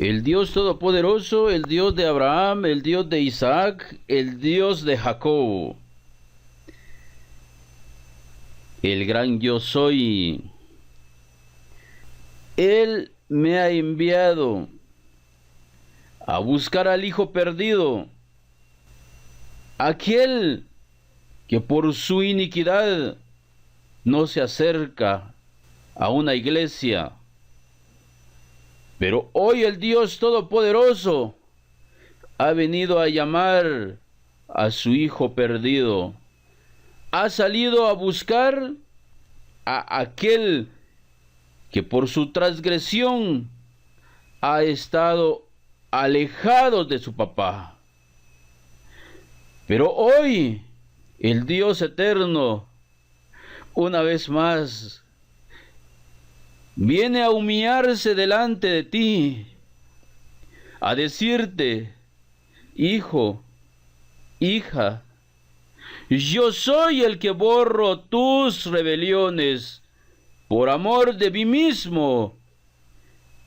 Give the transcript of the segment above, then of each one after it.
El Dios Todopoderoso, el Dios de Abraham, el Dios de Isaac, el Dios de Jacob. El gran yo soy. Él me ha enviado a buscar al hijo perdido, aquel que por su iniquidad no se acerca a una iglesia. Pero hoy el Dios Todopoderoso ha venido a llamar a su hijo perdido. Ha salido a buscar a aquel que por su transgresión ha estado alejado de su papá. Pero hoy el Dios eterno, una vez más, viene a humillarse delante de ti, a decirte: hijo, hija, yo soy el que borro tus rebeliones por amor de mí mismo,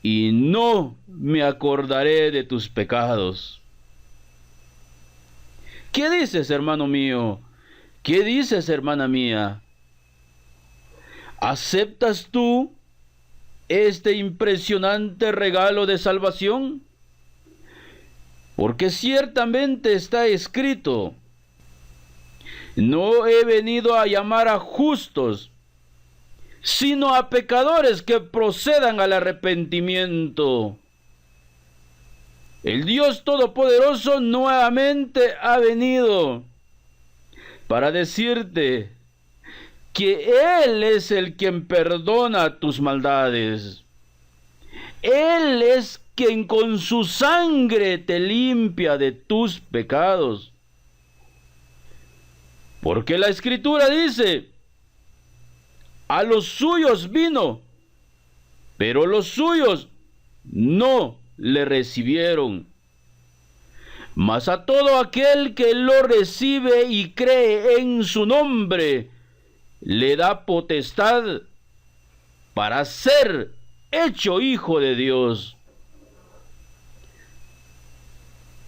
y no me acordaré de tus pecados. ¿Qué dices, hermano mío? ¿Qué dices, hermana mía? ¿Aceptas tú este impresionante regalo de salvación? Porque ciertamente está escrito: no he venido a llamar a justos, sino a pecadores que procedan al arrepentimiento. El Dios Todopoderoso nuevamente ha venido para decirte que Él es el quien perdona tus maldades. Él es quien con su sangre te limpia de tus pecados. Porque la Escritura dice: a los suyos vino, pero los suyos no le recibieron. Mas a todo aquel que lo recibe y cree en su nombre, le da potestad para ser hecho hijo de Dios.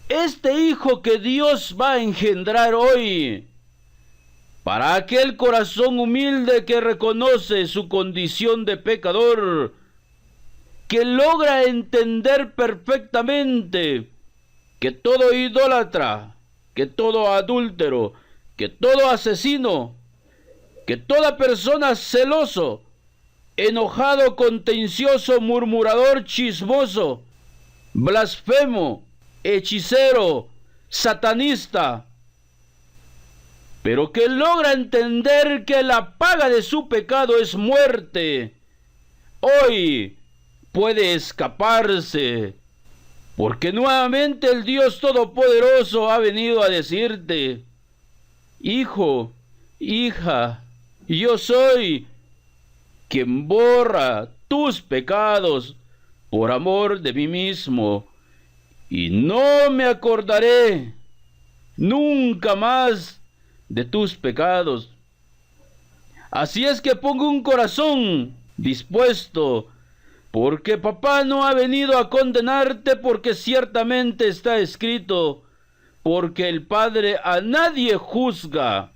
Este hijo que Dios va a engendrar hoy, para aquel corazón humilde que reconoce su condición de pecador, que logra entender perfectamente que todo idólatra, que todo adúltero, que todo asesino, que toda persona celoso, enojado, contencioso, murmurador, chismoso, blasfemo, hechicero, satanista, pero que logra entender que la paga de su pecado es muerte, hoy puede escaparse, porque nuevamente el Dios Todopoderoso ha venido a decirte: hijo, hija, yo soy quien borra tus pecados por amor de mí mismo, y no me acordaré nunca más de tus pecados. Así es que pongo un corazón dispuesto, porque papá no ha venido a condenarte, porque ciertamente está escrito: porque el Padre a nadie juzga,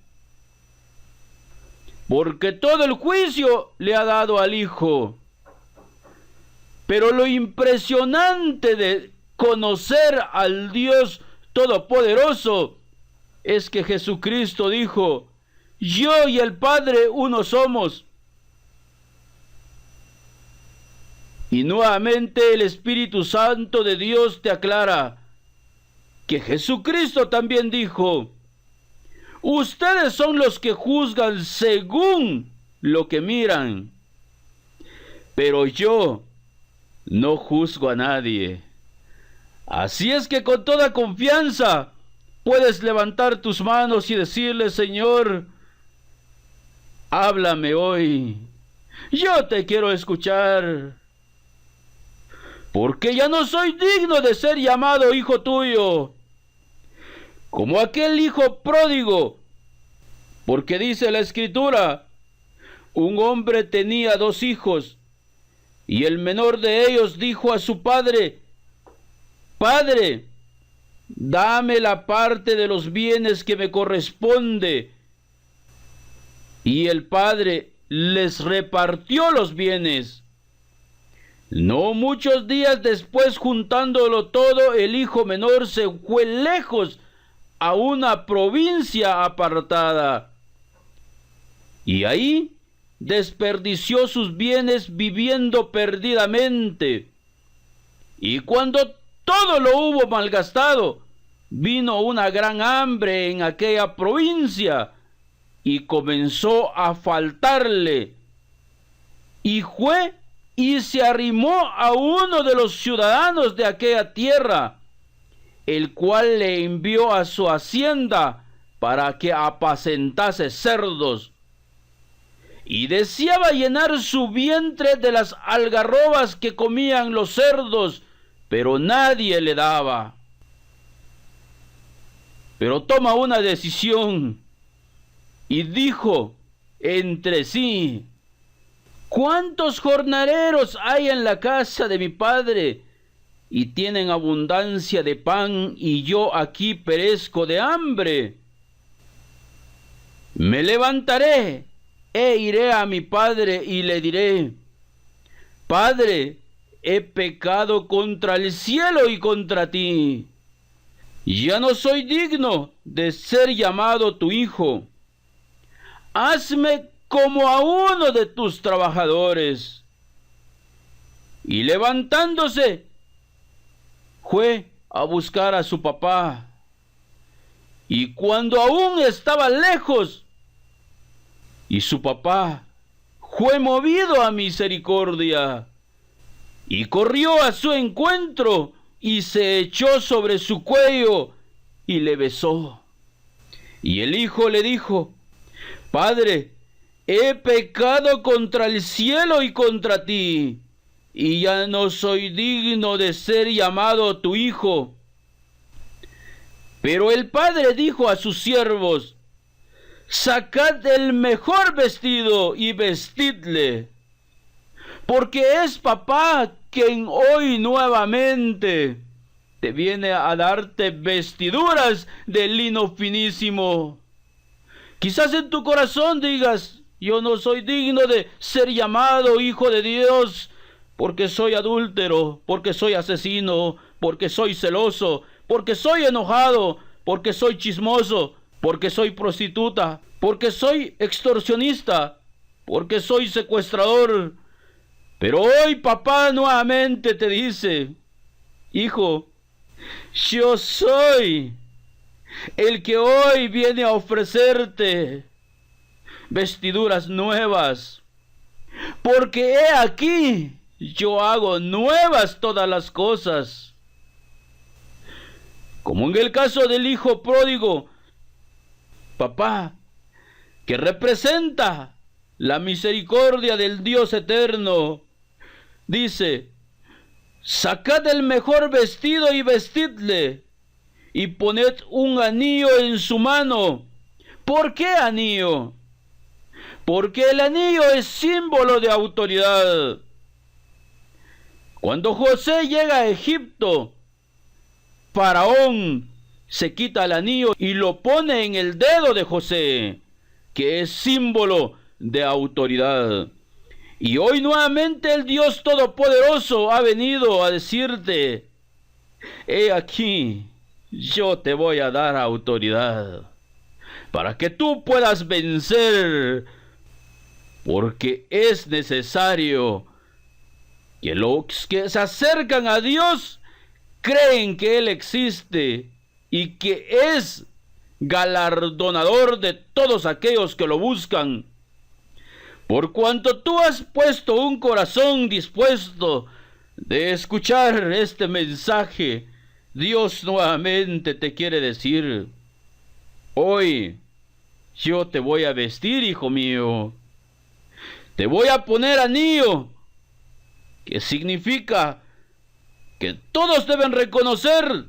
porque todo el juicio le ha dado al Hijo. Pero lo impresionante de conocer al Dios Todopoderoso es que Jesucristo dijo: yo y el Padre uno somos. Y nuevamente el Espíritu Santo de Dios te aclara que Jesucristo también dijo: ustedes son los que juzgan según lo que miran, pero yo no juzgo a nadie. Así es que con toda confianza puedes levantar tus manos y decirle: Señor, háblame hoy, yo te quiero escuchar, porque ya no soy digno de ser llamado hijo tuyo, como aquel hijo pródigo, porque dice la Escritura: un hombre tenía 2 hijos, y el menor de ellos dijo a su padre: Padre, dame la parte de los bienes que me corresponde. Y el padre les repartió los bienes. No muchos días después, juntándolo todo, el hijo menor se fue lejos a una provincia apartada. Y ahí desperdició sus bienes viviendo perdidamente. Y cuando todo lo hubo malgastado, vino una gran hambre en aquella provincia y comenzó a faltarle. Y fue y se arrimó a uno de los ciudadanos de aquella tierra, el cual le envió a su hacienda para que apacentase cerdos. Y deseaba llenar su vientre de las algarrobas que comían los cerdos, pero nadie le daba. Pero toma una decisión y dijo entre sí: ¿cuántos jornaleros hay en la casa de mi padre y tienen abundancia de pan, y yo aquí perezco de hambre? Me levantaré e iré a mi padre y le diré: Padre, he pecado contra el cielo y contra ti. Ya no soy digno de ser llamado tu hijo. Hazme como a uno de tus trabajadores. Y levantándose, fue a buscar a su papá. Y cuando aún estaba lejos, y su papá fue movido a misericordia, y corrió a su encuentro, y se echó sobre su cuello, y le besó. Y el hijo le dijo: Padre, he pecado contra el cielo y contra ti, y ya no soy digno de ser llamado tu hijo. Pero el padre dijo a sus siervos: Sacad el mejor vestido y vestidle, porque es papá quien hoy nuevamente te viene a darte vestiduras de lino finísimo. Quizás en tu corazón digas: yo no soy digno de ser llamado hijo de Dios, porque soy adúltero, porque soy asesino, porque soy celoso, porque soy enojado, porque soy chismoso, porque soy prostituta, porque soy extorsionista, porque soy secuestrador. Pero hoy papá nuevamente te dice: hijo, yo soy el que hoy viene a ofrecerte vestiduras nuevas, porque he aquí, yo hago nuevas todas las cosas. Como en el caso del hijo pródigo, papá, que representa la misericordia del Dios eterno, dice: sacad el mejor vestido y vestidle, y poned un anillo en su mano. ¿Por qué anillo? Porque el anillo es símbolo de autoridad. Cuando José llega a Egipto, Faraón se quita el anillo y lo pone en el dedo de José, que es símbolo de autoridad. Y hoy nuevamente el Dios Todopoderoso ha venido a decirte: he aquí, yo te voy a dar autoridad para que tú puedas vencer, porque es necesario que los que se acercan a Dios creen que Él existe y que es galardonador de todos aquellos que lo buscan. Por cuanto tú has puesto un corazón dispuesto de escuchar este mensaje, Dios nuevamente te quiere decir: hoy yo te voy a vestir, hijo mío. Te voy a poner anillo, que significa que todos deben reconocer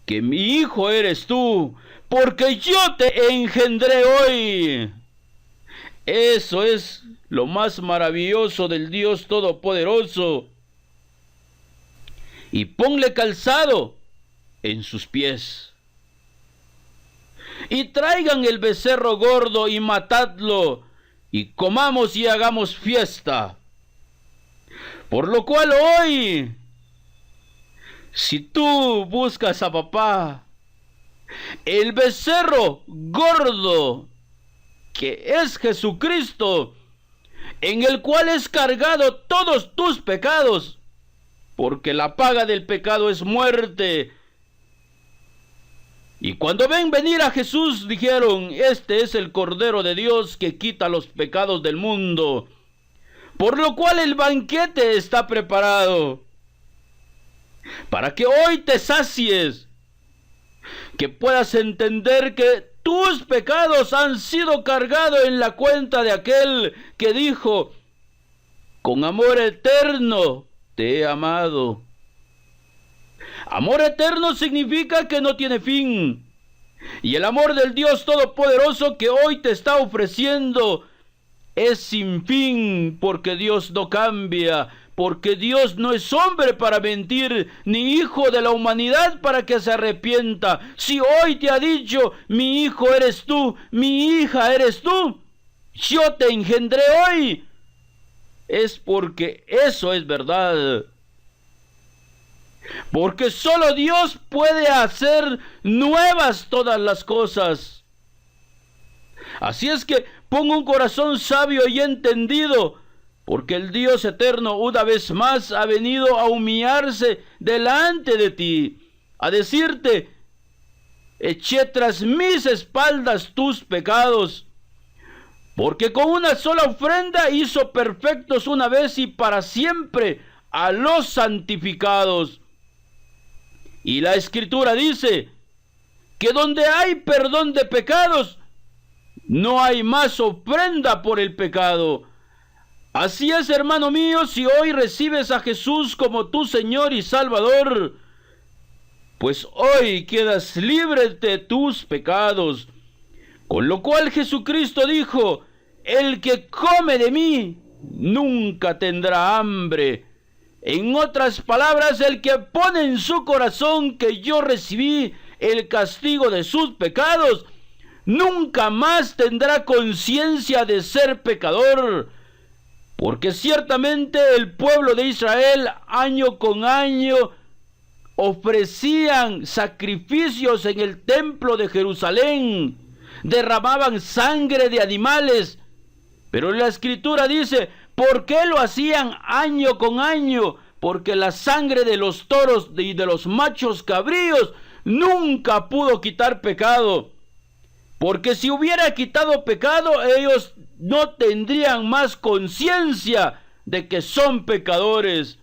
que mi hijo eres tú, porque yo te engendré hoy. Eso es lo más maravilloso del Dios Todopoderoso. y ponle calzado en sus pies. Y traigan el becerro gordo y matadlo, y comamos y hagamos fiesta. Por lo cual hoy, si tú buscas a papá, el becerro gordo, que es Jesucristo, en el cual es cargado todos tus pecados, porque la paga del pecado es muerte. Y cuando ven venir a Jesús, dijeron: este es el Cordero de Dios que quita los pecados del mundo. Por lo cual el banquete está preparado, para que hoy te sacies, que puedas entender que tus pecados han sido cargados en la cuenta de aquel que dijo: con amor eterno te he amado. Amor eterno significa que no tiene fin. Y el amor del Dios Todopoderoso que hoy te está ofreciendo es sin fin, porque Dios no cambia, porque Dios no es hombre para mentir, ni hijo de la humanidad para que se arrepienta. Si hoy te ha dicho: mi hijo eres tú, mi hija eres tú, yo te engendré hoy, es porque eso es verdad. Porque solo Dios puede hacer nuevas todas las cosas. Así es que pon un corazón sabio y entendido, porque el Dios eterno una vez más ha venido a humillarse delante de ti, a decirte: eché tras mis espaldas tus pecados, porque con una sola ofrenda hizo perfectos una vez y para siempre a los santificados. Y la Escritura dice que donde hay perdón de pecados, no hay más ofrenda por el pecado. Así es, hermano mío, si hoy recibes a Jesús como tu Señor y Salvador, pues hoy quedas libre de tus pecados. Con lo cual Jesucristo dijo: el que come de mí nunca tendrá hambre. En otras palabras, el que pone en su corazón que yo recibí el castigo de sus pecados, nunca más tendrá conciencia de ser pecador. Porque ciertamente el pueblo de Israel año con año ofrecían sacrificios en el templo de Jerusalén, derramaban sangre de animales, pero la Escritura dice: ¿por qué lo hacían año con año? Porque la sangre de los toros y de los machos cabríos nunca pudo quitar pecado. Porque si hubiera quitado pecado, ellos no tendrían más conciencia de que son pecadores.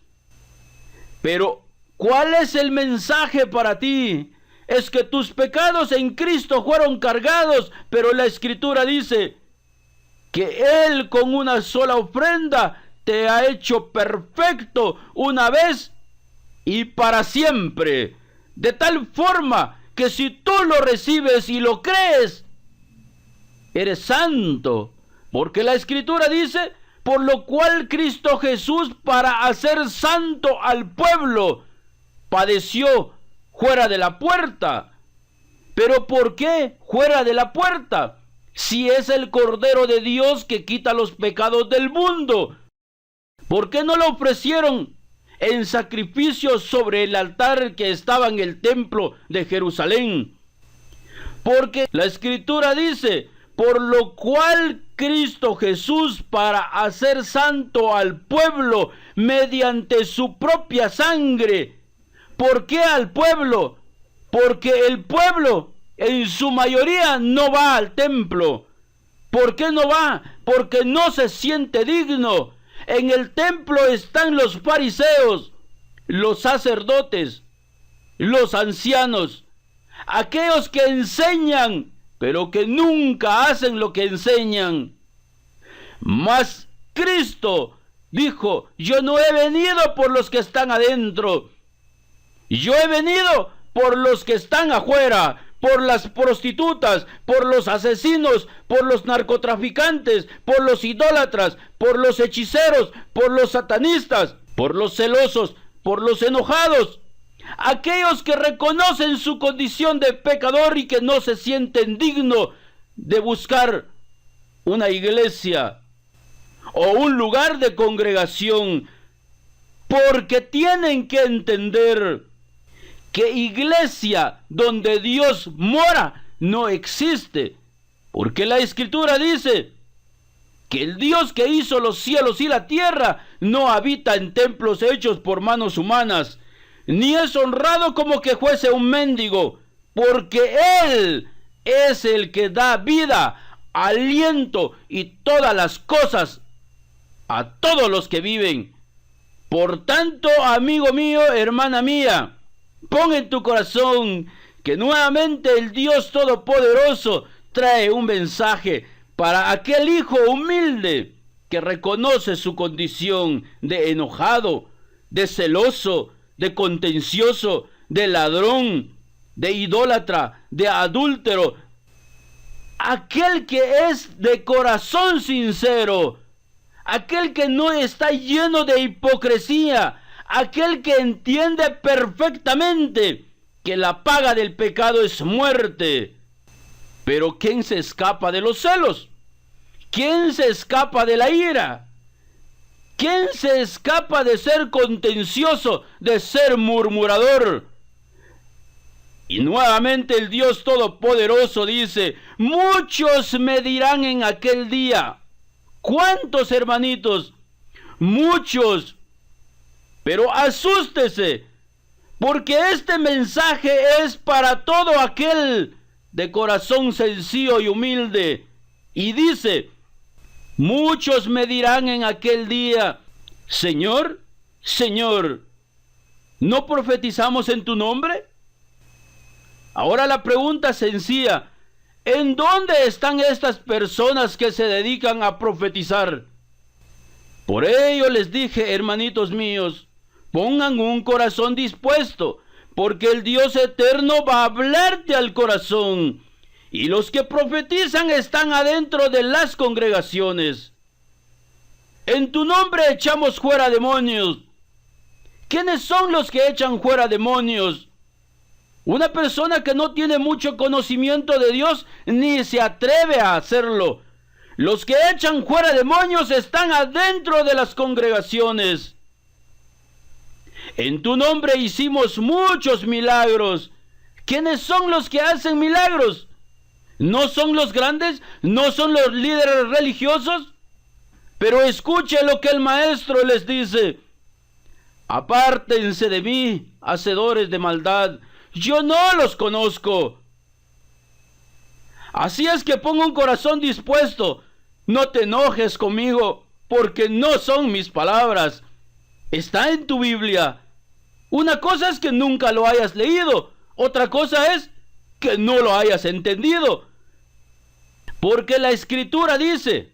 Pero, ¿cuál es el mensaje para ti? Es que tus pecados en Cristo fueron cargados, pero la Escritura dice que Él con una sola ofrenda te ha hecho perfecto una vez y para siempre. De tal forma que si tú lo recibes y lo crees, eres santo. Porque la Escritura dice: por lo cual Cristo Jesús, para hacer santo al pueblo, padeció fuera de la puerta. ¿Pero por qué fuera de la puerta? Si es el Cordero de Dios que quita los pecados del mundo, ¿por qué no lo ofrecieron en sacrificio sobre el altar que estaba en el templo de Jerusalén? Porque la Escritura dice: por lo cual Cristo Jesús, para hacer santo al pueblo mediante su propia sangre. ¿Por qué al pueblo? Porque el pueblo en su mayoría no va al templo. ¿Por qué no va? Porque no se siente digno. En el templo están los fariseos, los sacerdotes, los ancianos, aquellos que enseñan, pero que nunca hacen lo que enseñan. Mas Cristo dijo: yo no he venido por los que están adentro, yo he venido por los que están afuera, por las prostitutas, por los asesinos, por los narcotraficantes, por los idólatras, por los hechiceros, por los satanistas, por los celosos. por los enojados, aquellos que reconocen su condición de pecador y que no se sienten dignos de buscar una iglesia o un lugar de congregación, porque tienen que entender que iglesia donde Dios mora no existe, porque la Escritura dice que el Dios que hizo los cielos y la tierra no habita en templos hechos por manos humanas, ni es honrado como que fuese un mendigo, porque Él es el que da vida, aliento y todas las cosas a todos los que viven. Por tanto, amigo mío, hermana mía, pon en tu corazón que nuevamente el Dios Todopoderoso trae un mensaje para aquel hijo humilde que reconoce su condición de enojado, de celoso, de contencioso, de ladrón, de idólatra, de adúltero. Aquel que es de corazón sincero, aquel que no está lleno de hipocresía, aquel que entiende perfectamente que la paga del pecado es muerte. Pero ¿quién se escapa de los celos? ¿Quién se escapa de la ira? ¿Quién se escapa de ser contencioso, de ser murmurador? Y nuevamente el Dios Todopoderoso dice: muchos me dirán en aquel día. ¿Cuántos, hermanitos? Muchos. Pero asústese, porque este mensaje es para todo aquel de corazón sencillo y humilde. Y dice: muchos me dirán en aquel día: Señor, Señor, ¿no profetizamos en tu nombre? Ahora la pregunta sencilla: ¿en dónde están estas personas que se dedican a profetizar? Por ello les dije, hermanitos míos, pongan un corazón dispuesto, porque el Dios eterno va a hablarte al corazón. Y los que profetizan están adentro de las congregaciones. En tu nombre echamos fuera demonios. ¿Quiénes son los que echan fuera demonios? Una persona que no tiene mucho conocimiento de Dios ni se atreve a hacerlo. Los que echan fuera demonios están adentro de las congregaciones. En tu nombre hicimos muchos milagros. ¿Quiénes son los que hacen milagros? ¿No son los grandes? ¿No son los líderes religiosos? Pero escuche lo que el maestro les dice: apártense de mí, hacedores de maldad, yo no los conozco. Así es que pongo un corazón dispuesto. No te enojes conmigo, porque no son mis palabras. Está en tu Biblia. Una cosa es que nunca lo hayas leído, otra cosa es que no lo hayas entendido. Porque la Escritura dice: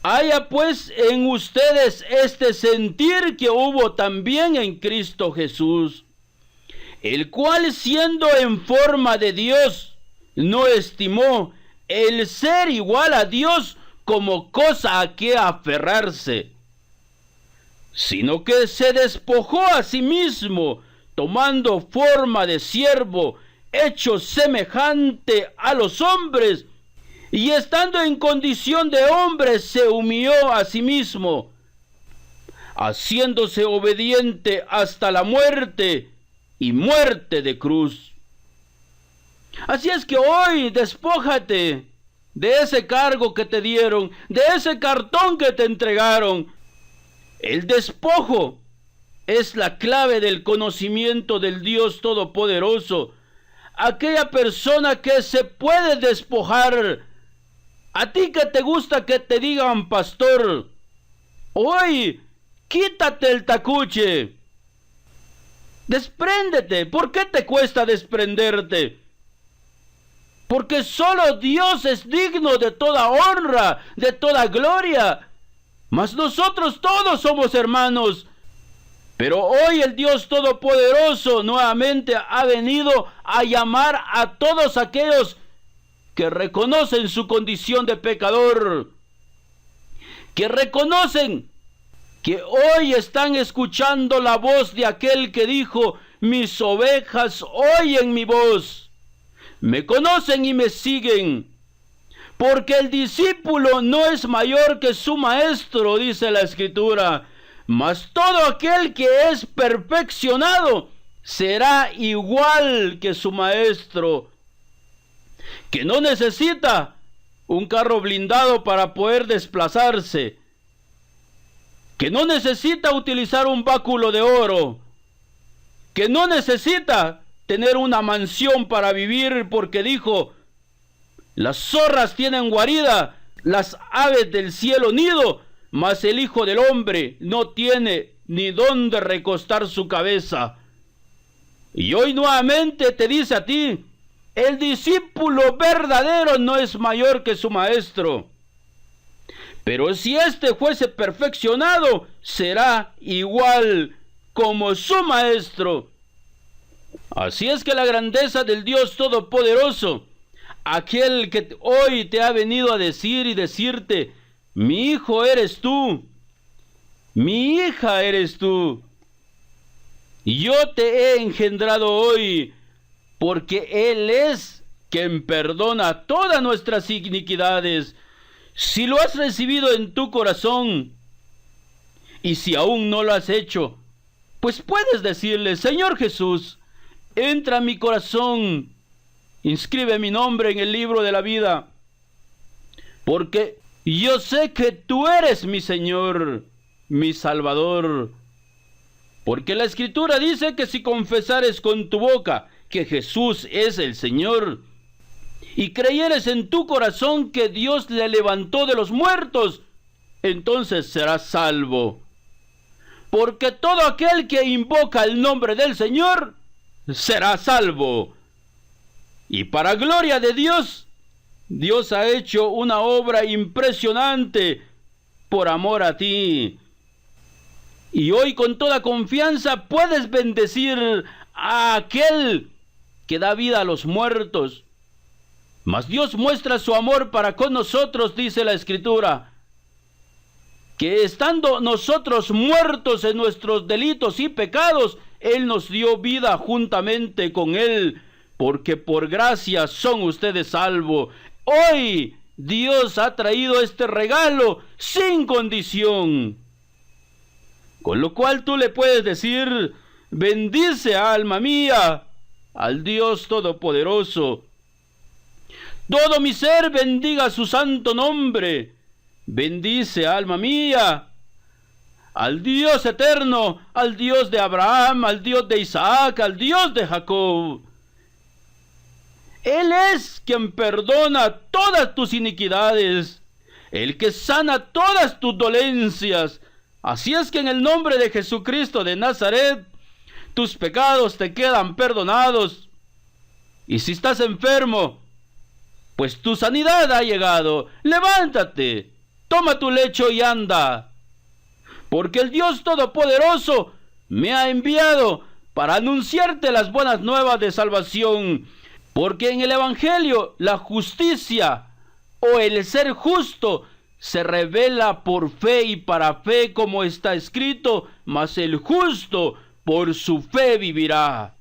haya pues en ustedes este sentir que hubo también en Cristo Jesús, el cual, siendo en forma de Dios, no estimó el ser igual a Dios como cosa a que aferrarse, sino que se despojó a sí mismo, tomando forma de siervo, hecho semejante a los hombres, y estando en condición de hombre, se humilló a sí mismo, haciéndose obediente hasta la muerte, y muerte de cruz. Así es que hoy despójate de ese cargo que te dieron, de ese cartón que te entregaron. El despojo es la clave del conocimiento del Dios Todopoderoso. Aquella persona que se puede despojar. A ti que te gusta que te digan pastor, hoy quítate el tacuche. Despréndete. ¿Por qué te cuesta desprenderte? Porque solo Dios es digno de toda honra, de toda gloria. Mas nosotros todos somos hermanos. Pero hoy el Dios Todopoderoso nuevamente ha venido a llamar a todos aquellos que reconocen su condición de pecador, que reconocen que hoy están escuchando la voz de aquel que dijo: mis ovejas oyen mi voz, me conocen y me siguen. Porque el discípulo no es mayor que su maestro, dice la Escritura, mas todo aquel que es perfeccionado será igual que su maestro, que no necesita un carro blindado para poder desplazarse, que no necesita utilizar un báculo de oro, que no necesita tener una mansión para vivir, porque dijo: las zorras tienen guarida, las aves del cielo nido, mas el Hijo del Hombre no tiene ni dónde recostar su cabeza. Y hoy nuevamente te dice a ti: el discípulo verdadero no es mayor que su maestro. Pero si éste fuese perfeccionado, será igual como su maestro. Así es que la grandeza del Dios Todopoderoso, aquel que hoy te ha venido a decir y decirte: mi hijo eres tú, mi hija eres tú, y yo te he engendrado hoy, porque Él es quien perdona todas nuestras iniquidades. Si lo has recibido en tu corazón, y si aún no lo has hecho, pues puedes decirle: Señor Jesús, entra a mi corazón, inscribe mi nombre en el libro de la vida, porque yo sé que tú eres mi Señor, mi Salvador. Porque la Escritura dice que si confesares con tu boca que Jesús es el Señor, y creyeres en tu corazón que Dios le levantó de los muertos, entonces serás salvo. Porque todo aquel que invoca el nombre del Señor será salvo. Y para gloria de Dios, Dios ha hecho una obra impresionante por amor a ti. Y hoy con toda confianza puedes bendecir a aquel que da vida a los muertos. Mas Dios muestra su amor para con nosotros, dice la Escritura, que estando nosotros muertos en nuestros delitos y pecados, Él nos dio vida juntamente con Él, porque por gracia son ustedes salvos. Hoy Dios ha traído este regalo sin condición, con lo cual tú le puedes decir: bendice, alma mía, al Dios Todopoderoso. Todo mi ser bendiga su santo nombre. Bendice, alma mía, al Dios eterno, al Dios de Abraham, al Dios de Isaac, al Dios de Jacob. Él es quien perdona todas tus iniquidades, el que sana todas tus dolencias. Así es que en el nombre de Jesucristo de Nazaret, tus pecados te quedan perdonados. Y si estás enfermo, pues tu sanidad ha llegado. Levántate, toma tu lecho y anda. Porque el Dios Todopoderoso me ha enviado para anunciarte las buenas nuevas de salvación. Porque en el Evangelio la justicia o el ser justo se revela por fe y para fe, como está escrito: mas el justo por su fe vivirá.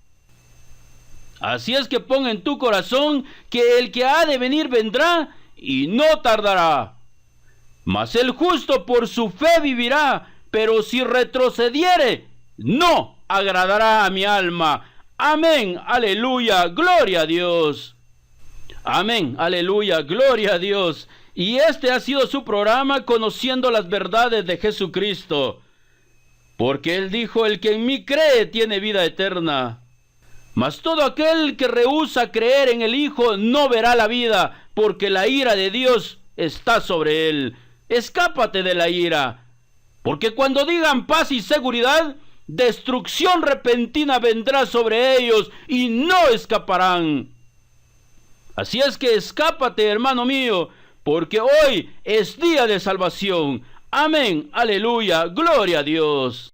Así es que pon en tu corazón que el que ha de venir vendrá y no tardará. Mas el justo por su fe vivirá, pero si retrocediere, no agradará a mi alma. Amén, aleluya, gloria a Dios. Amén, aleluya, gloria a Dios. Y este ha sido su programa, Conociendo las Verdades de Jesucristo. Porque Él dijo: el que en mí cree tiene vida eterna. Mas todo aquel que rehúsa creer en el Hijo no verá la vida, porque la ira de Dios está sobre él. Escápate de la ira, porque cuando digan paz y seguridad, destrucción repentina vendrá sobre ellos y no escaparán. Así es que escápate, hermano mío, porque hoy es día de salvación. Amén, aleluya, gloria a Dios.